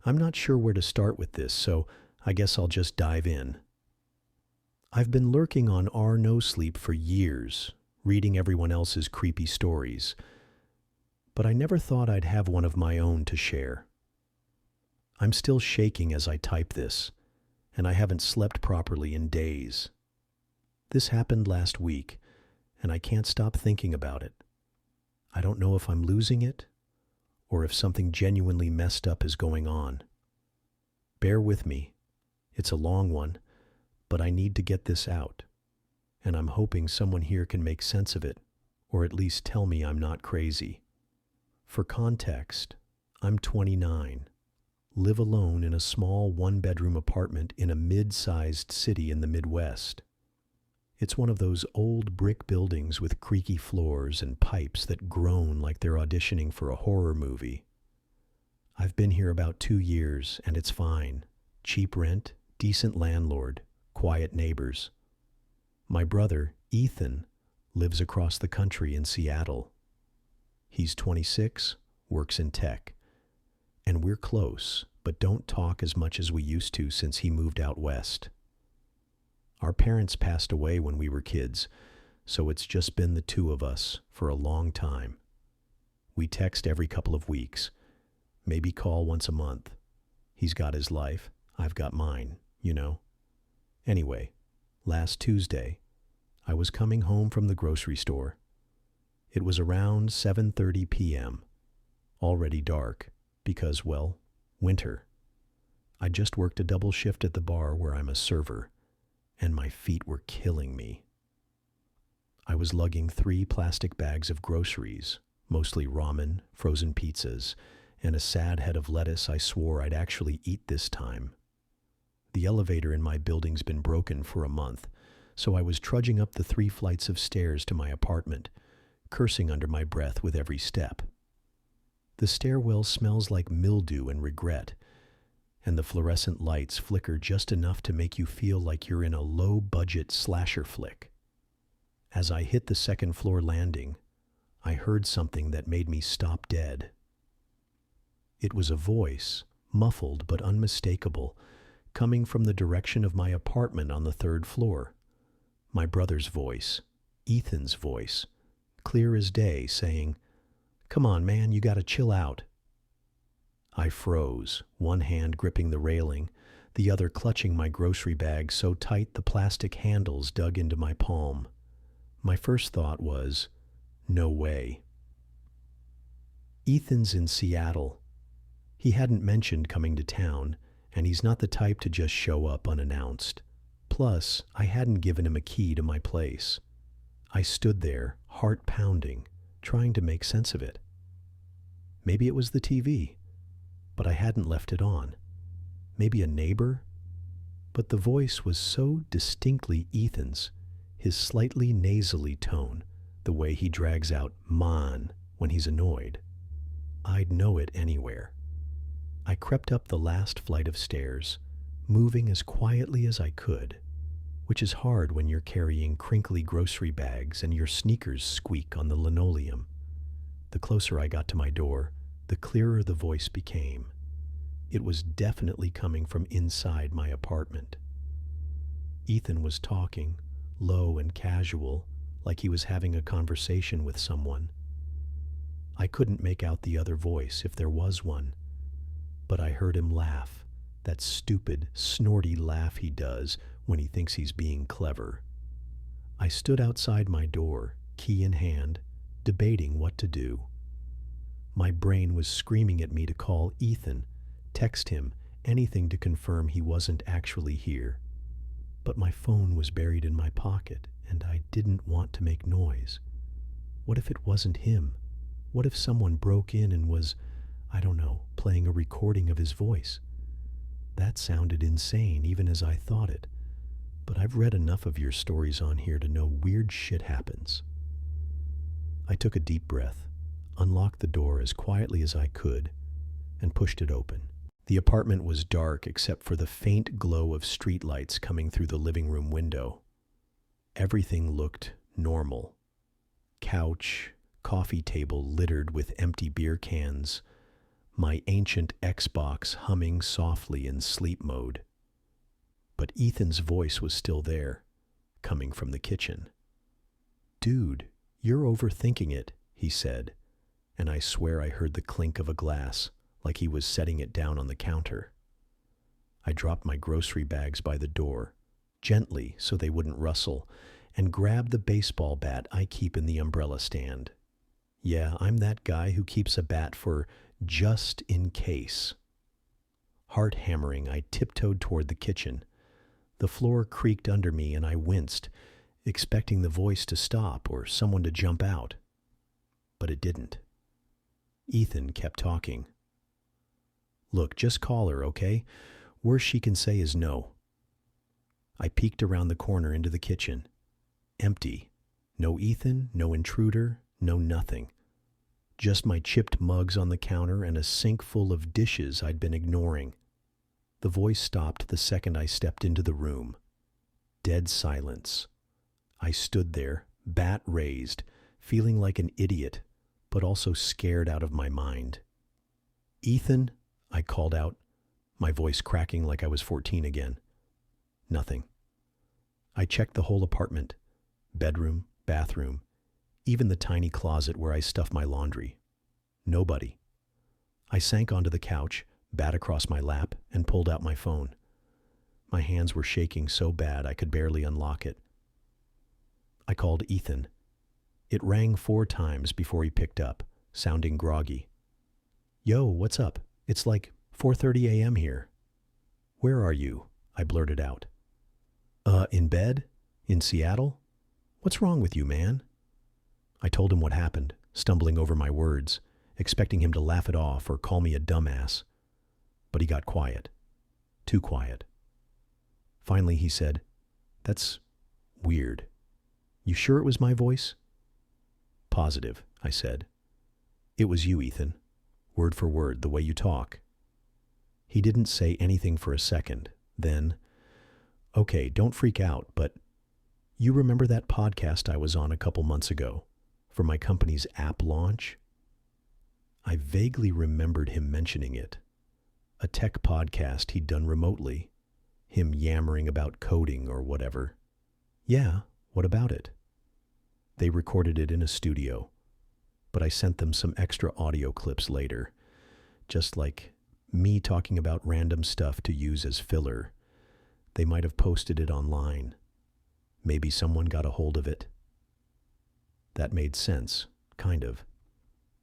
I'm not sure where to start with this, so I guess I'll just dive in. I've been lurking on our nosleep for years, reading everyone else's creepy stories, but I never thought I'd have one of my own to share. I'm still shaking as I type this, and I haven't slept properly in days. This happened last week, and I can't stop thinking about it. I don't know if I'm losing it, or if something genuinely messed up is going on. Bear with me. It's a long one, but I need to get this out, and I'm hoping someone here can make sense of it, or at least tell me I'm not crazy. For context, I'm 29, live alone in a small one-bedroom apartment in a mid-sized city in the Midwest. It's one of those old brick buildings with creaky floors and pipes that groan like they're auditioning for a horror movie. I've been here about 2 years, and it's fine. Cheap rent, decent landlord, quiet neighbors. My brother, Ethan, lives across the country in Seattle. He's 26, works in tech, and we're close, but don't talk as much as we used to since he moved out west. Our parents passed away when we were kids, so it's just been the two of us for a long time. We text every couple of weeks, maybe call once a month. He's got his life, I've got mine, you know. Anyway, last Tuesday, I was coming home from the grocery store. It was around 7:30 p.m., already dark, because, well, winter. I just worked a double shift at the bar where I'm a server, and my feet were killing me. I was lugging 3 plastic bags of groceries, mostly ramen, frozen pizzas, and a sad head of lettuce I swore I'd actually eat this time. The elevator in my building's been broken for a month, so I was trudging up the 3 flights of stairs to my apartment, cursing under my breath with every step. The stairwell smells like mildew and regret, and the fluorescent lights flicker just enough to make you feel like you're in a low-budget slasher flick. As I hit the second-floor landing, I heard something that made me stop dead. It was a voice, muffled but unmistakable, coming from the direction of my apartment on the 3rd floor. My brother's voice, Ethan's voice, clear as day, saying, "Come on, man, you gotta chill out." I froze, one hand gripping the railing, the other clutching my grocery bag so tight the plastic handles dug into my palm. My first thought was, no way. Ethan's in Seattle. He hadn't mentioned coming to town, and he's not the type to just show up unannounced. Plus, I hadn't given him a key to my place. I stood there, heart pounding, trying to make sense of it. Maybe it was the TV, but I hadn't left it on. Maybe a neighbor? But the voice was so distinctly Ethan's, his slightly nasally tone, the way he drags out "man" when he's annoyed. I'd know it anywhere. I crept up the last flight of stairs, moving as quietly as I could, which is hard when you're carrying crinkly grocery bags and your sneakers squeak on the linoleum. The closer I got to my door, the clearer the voice became. It was definitely coming from inside my apartment. Ethan was talking, low and casual, like he was having a conversation with someone. I couldn't make out the other voice if there was one, but I heard him laugh, that stupid, snorty laugh he does when he thinks he's being clever. I stood outside my door, key in hand, debating what to do. My brain was screaming at me to call Ethan, text him, anything to confirm he wasn't actually here. But my phone was buried in my pocket, and I didn't want to make noise. What if it wasn't him? What if someone broke in and was, I don't know, playing a recording of his voice? That sounded insane, even as I thought it. But I've read enough of your stories on here to know weird shit happens. I took a deep breath, unlocked the door as quietly as I could, and pushed it open. The apartment was dark except for the faint glow of streetlights coming through the living room window. Everything looked normal. Couch, coffee table littered with empty beer cans, my ancient Xbox humming softly in sleep mode. But Ethan's voice was still there, coming from the kitchen. "Dude, you're overthinking it," he said, and I swear I heard the clink of a glass, like he was setting it down on the counter. I dropped my grocery bags by the door, gently so they wouldn't rustle, and grabbed the baseball bat I keep in the umbrella stand. Yeah, I'm that guy who keeps a bat for just in case. Heart hammering, I tiptoed toward the kitchen. The floor creaked under me and I winced, expecting the voice to stop or someone to jump out. But it didn't. Ethan kept talking. "Look, just call her, okay? Worst she can say is no." I peeked around the corner into the kitchen. Empty. No Ethan, no intruder, no nothing. Just my chipped mugs on the counter and a sink full of dishes I'd been ignoring. The voice stopped the second I stepped into the room. Dead silence. I stood there, bat raised, feeling like an idiot, but also scared out of my mind. "Ethan," I called out, my voice cracking like I was 14 again. Nothing. I checked the whole apartment. Bedroom, bathroom, even the tiny closet where I stuff my laundry. Nobody. I sank onto the couch, bat across my lap, and pulled out my phone. My hands were shaking so bad I could barely unlock it. I called Ethan. It rang 4 times before he picked up, sounding groggy. "Yo, what's up? It's like 4:30 a.m. here." "Where are you?" I blurted out. In bed? In Seattle? What's wrong with you, man?" I told him what happened, stumbling over my words, expecting him to laugh it off or call me a dumbass. But he got quiet. Too quiet. Finally he said, "That's weird. You sure it was my voice?" "Positive," I said. "It was you, Ethan. Word for word, the way you talk." He didn't say anything for a second. Then, "Okay, don't freak out, but you remember that podcast I was on a couple months ago for my company's app launch?" I vaguely remembered him mentioning it. A tech podcast he'd done remotely. Him yammering about coding or whatever. "Yeah, what about it?" They recorded it in a studio, but I sent them some extra audio clips later, just like me talking about random stuff to use as filler. They might have posted it online. Maybe someone got a hold of it. That made sense, kind of,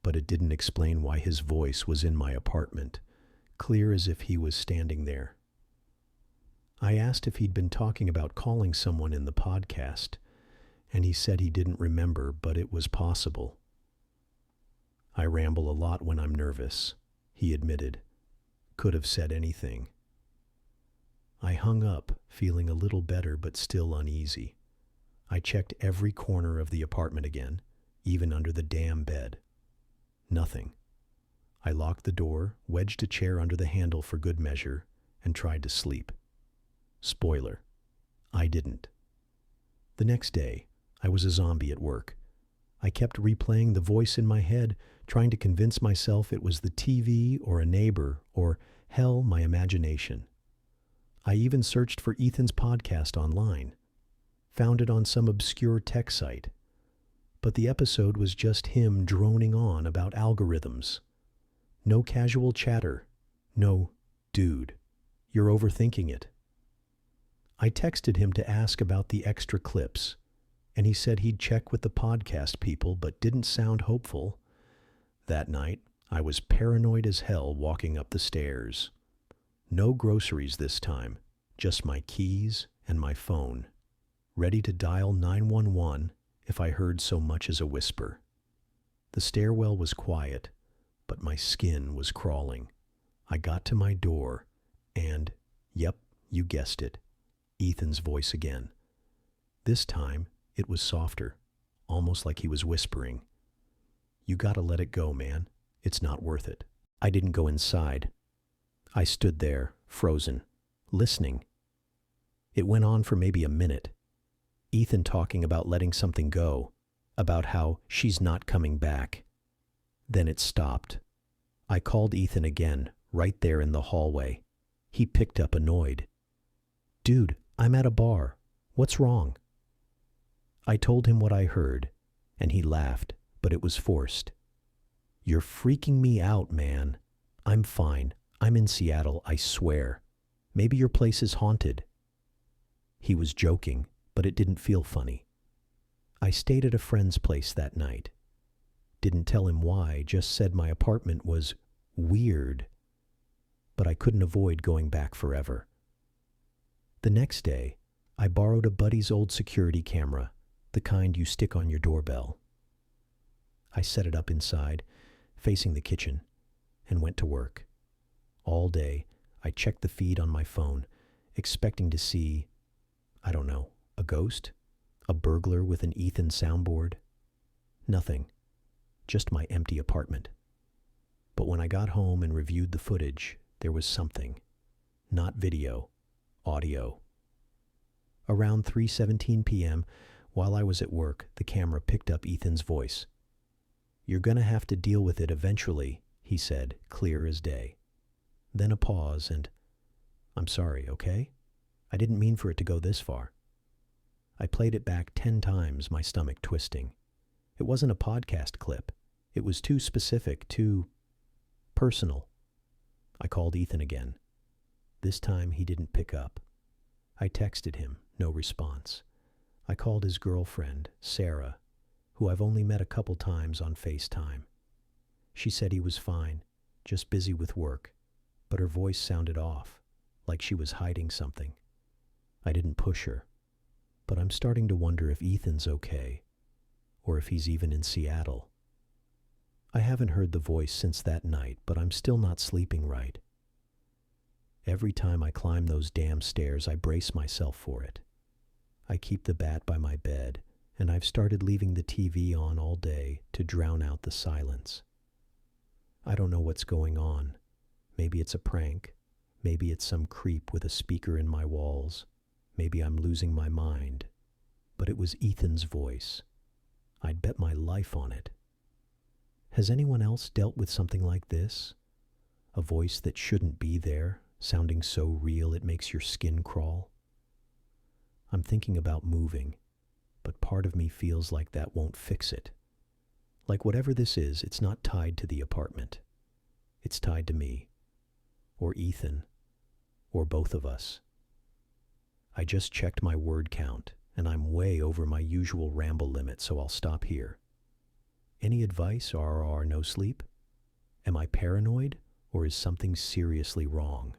but it didn't explain why his voice was in my apartment, clear as if he was standing there. I asked if he'd been talking about calling someone in the podcast, and he said he didn't remember, but it was possible. "I ramble a lot when I'm nervous," he admitted. Could have said anything. I hung up, feeling a little better but still uneasy. I checked every corner of the apartment again, even under the damn bed. Nothing. I locked the door, wedged a chair under the handle for good measure, and tried to sleep. Spoiler, I didn't. The next day, I was a zombie at work. I kept replaying the voice in my head, trying to convince myself it was the TV or a neighbor or, hell, my imagination. I even searched for Ethan's podcast online. Found it on some obscure tech site. But the episode was just him droning on about algorithms. No casual chatter. No, "Dude, you're overthinking it." I texted him to ask about the extra clips, and he said he'd check with the podcast people but didn't sound hopeful. That night, I was paranoid as hell walking up the stairs. No groceries this time, just my keys and my phone, ready to dial 911 if I heard so much as a whisper. The stairwell was quiet, but my skin was crawling. I got to my door, and, yep, you guessed it, Ethan's voice again. This time, it was softer, almost like he was whispering. "You gotta let it go, man. It's not worth it." I didn't go inside. I stood there, frozen, listening. It went on for maybe a minute. Ethan talking about letting something go, about how she's not coming back. Then it stopped. I called Ethan again, right there in the hallway. He picked up annoyed. Dude, I'm at a bar. What's wrong? I told him what I heard, and he laughed, but it was forced. You're freaking me out, man. I'm fine. I'm in Seattle, I swear. Maybe your place is haunted. He was joking, but it didn't feel funny. I stayed at a friend's place that night. Didn't tell him why, just said my apartment was weird, but I couldn't avoid going back forever. The next day, I borrowed a buddy's old security camera, the kind you stick on your doorbell. I set it up inside, facing the kitchen, and went to work. All day, I checked the feed on my phone, expecting to see, I don't know, a ghost? A burglar with an Ethan soundboard? Nothing. Just my empty apartment. But when I got home and reviewed the footage, there was something. Not video, audio. Around 3:17 p.m., while I was at work, the camera picked up Ethan's voice. You're gonna have to deal with it eventually, he said, clear as day. Then a pause and, I'm sorry, okay? I didn't mean for it to go this far. I played it back 10 times, my stomach twisting. It wasn't a podcast clip. It was too specific, too personal. I called Ethan again. This time he didn't pick up. I texted him, no response. I called his girlfriend, Sarah, who I've only met a couple times on FaceTime. She said he was fine, just busy with work, but her voice sounded off, like she was hiding something. I didn't push her, but I'm starting to wonder if Ethan's okay, or if he's even in Seattle. I haven't heard the voice since that night, but I'm still not sleeping right. Every time I climb those damn stairs, I brace myself for it. I keep the bat by my bed, and I've started leaving the TV on all day to drown out the silence. I don't know what's going on. Maybe it's a prank. Maybe it's some creep with a speaker in my walls. Maybe I'm losing my mind. But it was Ethan's voice. I'd bet my life on it. Has anyone else dealt with something like this? A voice that shouldn't be there, sounding so real it makes your skin crawl? I'm thinking about moving, but part of me feels like that won't fix it. Like whatever this is, it's not tied to the apartment. It's tied to me, or Ethan, or both of us. I just checked my word count, and I'm way over my usual ramble limit, so I'll stop here. Any advice, RR No Sleep? Am I paranoid, or is something seriously wrong?